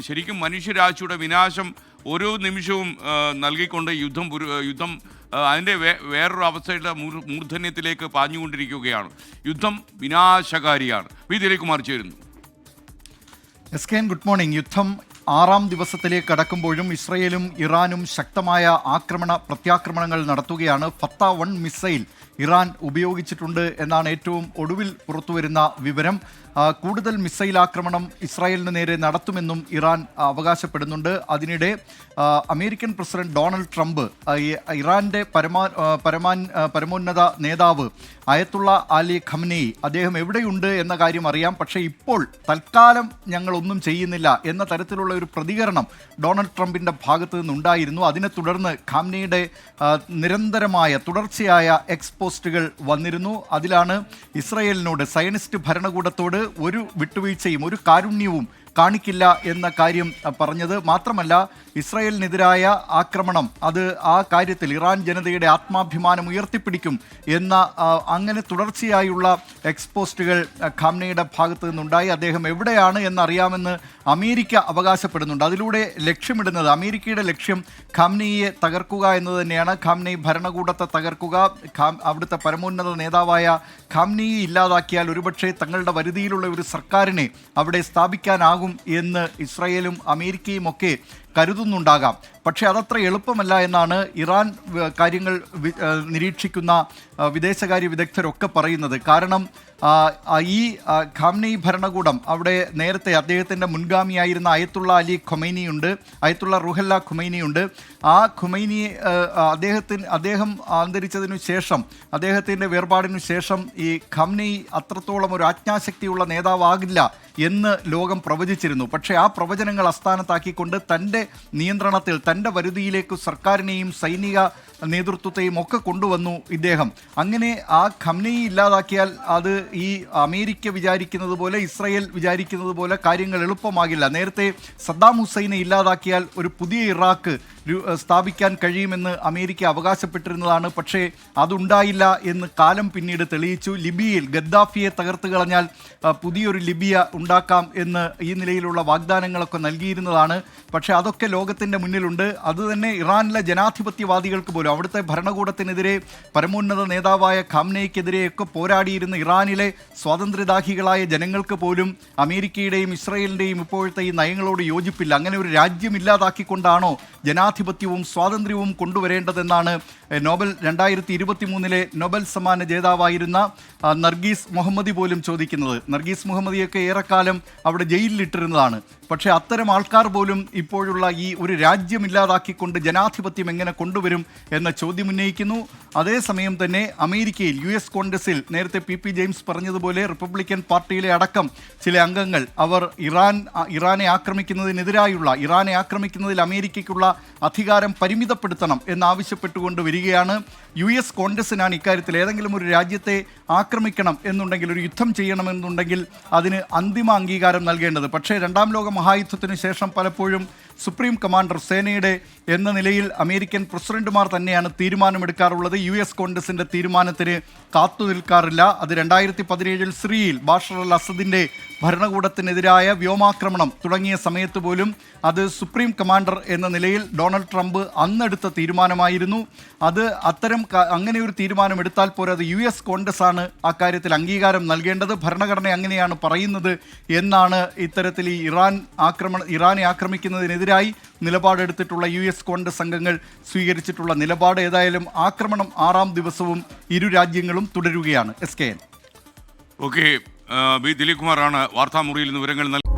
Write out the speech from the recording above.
ശരിക്കും മനുഷ്യരാശിയുടെ വിനാശം ഓരോ നിമിഷവും നൽകിക്കൊണ്ട് യുദ്ധം അതിൻ്റെ വേറൊരു അവസ്ഥയുടെ മൂർധന്യത്തിലേക്ക് പാഞ്ഞുകൊണ്ടിരിക്കുകയാണ്. യുദ്ധം വിനാശകാരിയാണ്. വി ദിലീപ്കുമാർ ചേരുന്നു. S good morning. യുദ്ധം 6ാം ദിവസത്തിലേക്ക് കടക്കുമ്പോഴും ഇസ്രയേലും ഇറാനും ശക്തമായ പ്രത്യാക്രമണങ്ങൾ നടത്തുകയാണ്. ഫത്ത 1 മിസൈൽ ഇറാൻ ഉപയോഗിച്ചിട്ടുണ്ട് എന്നാണ് ഏറ്റവും ഒടുവിൽ പുറത്തുവരുന്ന വിവരം. കൂടുതൽ മിസൈൽ ആക്രമണം ഇസ്രായേലിന് നേരെ നടത്തുമെന്നും ഇറാൻ അവകാശപ്പെടുന്നുണ്ട്. അതിനിടെ അമേരിക്കൻ പ്രസിഡന്റ് ഡൊണാൾഡ് ട്രംപ് ഇറാന്റെ പരമോന്നത നേതാവ് അയത്തുള്ള അലി ഖമനേയി അദ്ദേഹം എവിടെയുണ്ട് എന്ന കാര്യം അറിയാം, പക്ഷേ ഇപ്പോൾ തൽക്കാലം ഞങ്ങളൊന്നും ചെയ്യുന്നില്ല എന്ന തരത്തിലുള്ള ഒരു പ്രതികരണം ഡൊണാൾഡ് ട്രംപിൻ്റെ ഭാഗത്തു നിന്നുണ്ടായിരുന്നു. അതിനെ തുടർന്ന് ഖാംനയുടെ നിരന്തരമായ തുടർച്ചയായ എക്സ്പോസ്റ്റുകൾ വന്നിരുന്നു. അതിലാണ് ഇസ്രയേലിനോട് സയനിസ്റ്റ് ഭരണകൂടത്തോട് ഒരു വിട്ടുവീഴ്ചയും ഒരു കാരുണ്യവും കാണിക്കില്ല എന്ന കാര്യം പറഞ്ഞത്. മാത്രമല്ല, ഇസ്രായേലിനെതിരായ ആക്രമണം അത് ആ കാര്യത്തിൽ ഇറാൻ ജനതയുടെ ആത്മാഭിമാനം ഉയർത്തിപ്പിടിക്കും എന്ന അങ്ങനെ തുടർച്ചയായുള്ള എക്സ്പോസ്റ്റുകൾ ഖാംനയുടെ ഭാഗത്തു നിന്നുണ്ടായി. അദ്ദേഹം എവിടെയാണ് എന്നറിയാമെന്ന് അമേരിക്ക അവകാശപ്പെടുന്നുണ്ട്. അതിലൂടെ ലക്ഷ്യമിടുന്നത്, അമേരിക്കയുടെ ലക്ഷ്യം ഖാംനയെ തകർക്കുക എന്നത് തന്നെയാണ്. ഖാംനയി ഭരണകൂടത്തെ തകർക്കുക, അവിടുത്തെ പരമോന്നത നേതാവായ ഖാംനയെ ഇല്ലാതാക്കിയാൽ ഒരുപക്ഷെ തങ്ങളുടെ വരുതിയിലുള്ള ഒരു സർക്കാരിനെ അവിടെ സ്ഥാപിക്കാനാകും എന്ന് ഇസ്രായേലും അമേരിക്കയും ഒക്കെ കരുതുന്നുണ്ടാകാം. പക്ഷേ അതത്ര എളുപ്പമല്ല എന്നാണ് ഇറാൻ കാര്യങ്ങൾ നിരീക്ഷിക്കുന്ന വിദേശകാര്യ വിദഗ്ധരൊക്കെ പറയുന്നത്. കാരണം ഈ ഖാംനയി ഭരണകൂടം അവിടെ നേരത്തെ അദ്ദേഹത്തിൻ്റെ മുൻഗാമിയായിരുന്ന അയത്തുള്ള അലി ഖൊമൈനിയുണ്ട്, അയത്തുള്ള റുഹല്ല ഖുമൈനിയുണ്ട്. ആ ഖുമൈനി അദ്ദേഹം അന്തരിച്ചതിനു ശേഷം, അദ്ദേഹത്തിൻ്റെ വേർപാടിനു ശേഷം ഈ ഖാംനയി അത്രത്തോളം ഒരു ആജ്ഞാശക്തിയുള്ള നേതാവാകില്ല എന്ന് ലോകം പ്രവചിച്ചിരുന്നു. പക്ഷേ ആ പ്രവചനങ്ങൾ അസ്ഥാനത്താക്കിക്കൊണ്ട് തൻ്റെ നിയന്ത്രണത്തിൽ, തൻ്റെ വരുതിയിലേക്ക് സർക്കാരിനെയും സൈനിക നേതൃത്വത്തെയും ഒക്കെ കൊണ്ടുവന്നു ഇദ്ദേഹം. അങ്ങനെ ആ ഖാംനയെ ഇല്ലാതാക്കിയാൽ അത് ഈ അമേരിക്ക വിചാരിക്കുന്നത് പോലെ, ഇസ്രായേൽ വിചാരിക്കുന്നത് പോലെ കാര്യങ്ങൾ എളുപ്പമാകില്ല. നേരത്തെ സദ്ദാം ഹുസൈനെ ഇല്ലാതാക്കിയാൽ ഒരു പുതിയ ഇറാഖ് സ്ഥാപിക്കാൻ കഴിയുമെന്ന് അമേരിക്ക അവകാശപ്പെട്ടിരുന്നതാണ്. പക്ഷേ അതുണ്ടായില്ല എന്ന് കാലം പിന്നീട് തെളിയിച്ചു. ലിബിയയിൽ ഗദ്ദാഫിയെ തകർത്ത് കളഞ്ഞാൽ പുതിയൊരു ലിബിയ ഉണ്ടാക്കാം എന്ന് ഈ നിലയിലുള്ള വാഗ്ദാനങ്ങളൊക്കെ നൽകിയിരുന്നതാണ്. പക്ഷേ അതൊക്കെ ലോകത്തിൻ്റെ മുന്നിലുണ്ട്. അതുതന്നെ ഇറാനിലെ ജനാധിപത്യവാദികൾക്ക് പോലും, അവിടുത്തെ ഭരണകൂടത്തിനെതിരെ, പരമോന്നത നേതാവായ ഖാംനയ്ക്കെതിരെയൊക്കെ പോരാടിയിരുന്ന ഇറാനിലെ സ്വാതന്ത്ര്യദാഹികളായ ജനങ്ങൾക്ക് പോലും അമേരിക്കയുടെയും ഇസ്രായേലിൻ്റെയും ഇപ്പോഴത്തെ ഈ നയങ്ങളോട് യോജിപ്പില്ല. അങ്ങനെ ഒരു രാജ്യം ഇല്ലാതാക്കിക്കൊണ്ടാണോ ജനാധിപത്യവും സ്വാതന്ത്ര്യവും കൊണ്ടുവരേണ്ടതെന്നാണ് 2023 നോബൽ സമ്മാന ജേതാവായിരുന്ന നർഗീസ് മുഹമ്മദി പോലും ചോദിക്കുന്നത്. നർഗീസ് മുഹമ്മദിയൊക്കെ ഏറെക്കാലം അവിടെ ജയിലിലിട്ടിരുന്നതാണ്. പക്ഷേ അത്തരം ആൾക്കാർ പോലും ഇപ്പോഴുള്ള ഈ ഒരു രാജ്യമില്ലാതാക്കിക്കൊണ്ട് ജനാധിപത്യം എങ്ങനെ കൊണ്ടുവരും എന്ന ചോദ്യം ഉന്നയിക്കുന്നു. അതേസമയം തന്നെ അമേരിക്കയിൽ US കോൺഗ്രസിൽ നേരത്തെ PP ജെയിംസ് പറഞ്ഞതുപോലെ റിപ്പബ്ലിക്കൻ പാർട്ടിയിലെ അടക്കം ചില അംഗങ്ങൾ അവർ ഇറാനെ ആക്രമിക്കുന്നതിൽ അമേരിക്കയ്ക്കുള്ള അധികാരം പരിമിതപ്പെടുത്തണം എന്നാവശ്യപ്പെട്ടുകൊണ്ട് വരികയാണ്. US കോൺഗ്രസിനാണ് ഇക്കാര്യത്തിൽ ഏതെങ്കിലും ഒരു രാജ്യത്തെ ആക്രമിക്കണം എന്നുണ്ടെങ്കിൽ, ഒരു യുദ്ധം ചെയ്യണമെന്നുണ്ടെങ്കിൽ അതിന് അന്തിമ അംഗീകാരം നൽകേണ്ടത്. പക്ഷേ 2ാം ലോക മഹായുദ്ധത്തിന് ശേഷം പലപ്പോഴും സുപ്രീം കമാൻഡർ, സേനയുടെ എന്ന നിലയിൽ അമേരിക്കൻ പ്രസിഡന്റുമാർ തന്നെയാണ് തീരുമാനമെടുക്കാറുള്ളത്. US കോൺഗ്രസിൻ്റെ തീരുമാനത്തിന് കാത്തു നിൽക്കാറില്ല. അത് 2017 സിറിയയിൽ ബാഷർ അൽ അസദിൻ്റെ ഭരണകൂടത്തിനെതിരായ വ്യോമാക്രമണം തുടങ്ങിയ സമയത്ത് പോലും അത് സുപ്രീം കമാൻഡർ എന്ന നിലയിൽ ഡൊണാൾഡ് ട്രംപ് അന്നെടുത്ത തീരുമാനമായിരുന്നു. അത് അങ്ങനെ ഒരു തീരുമാനം എടുത്താൽ പോരാ, അത് US കോൺഗ്രസ് ആണ് അക്കാര്യത്തിൽ അംഗീകാരം നൽകേണ്ടത്. ഭരണഘടന അങ്ങനെയാണ് പറയുന്നത് എന്നാണ് ഇത്തരത്തിൽ ഈ ഇറാനെ ആക്രമിക്കുന്നതിനെതിരായി നിലപാടെടുത്തിട്ടുള്ള US കോൺഗ്രസ് അംഗങ്ങൾ സ്വീകരിച്ചിട്ടുള്ള നിലപാട്. ഏതായാലും ആക്രമണം 6ാം ദിവസവും ഇരു രാജ്യങ്ങളും തുടരുകയാണ്. SKN. ഓക്കെ, ബി ദിലീപ്കുമാറാണ് വാർത്താമുറിയിൽ നിന്ന് വിവരങ്ങൾ നൽകി.